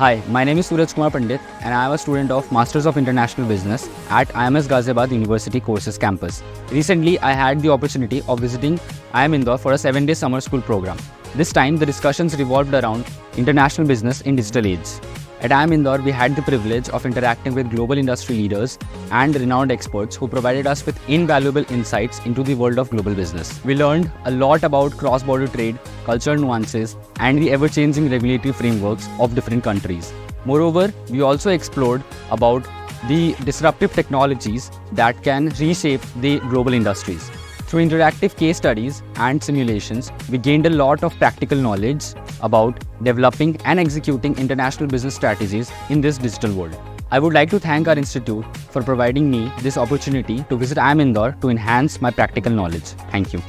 Hi, my name is Suraj Kumar Pandit and I am a student of Masters of International Business at IMS Ghaziabad University Courses campus. Recently, I had the opportunity of visiting IIM Indore for a 7-day summer school program. This time, the discussions revolved around international business in digital age. At IIM Indore, we had the privilege of interacting with global industry leaders and renowned experts who provided us with invaluable insights into the world of global business. We learned a lot about cross-border trade, cultural nuances, and the ever-changing regulatory frameworks of different countries. Moreover, we also explored about the disruptive technologies that can reshape the global industries. Through interactive case studies and simulations, we gained a lot of practical knowledge about developing and executing international business strategies in this digital world. I would like to thank our institute for providing me this opportunity to visit IIM Indore to enhance my practical knowledge. Thank you.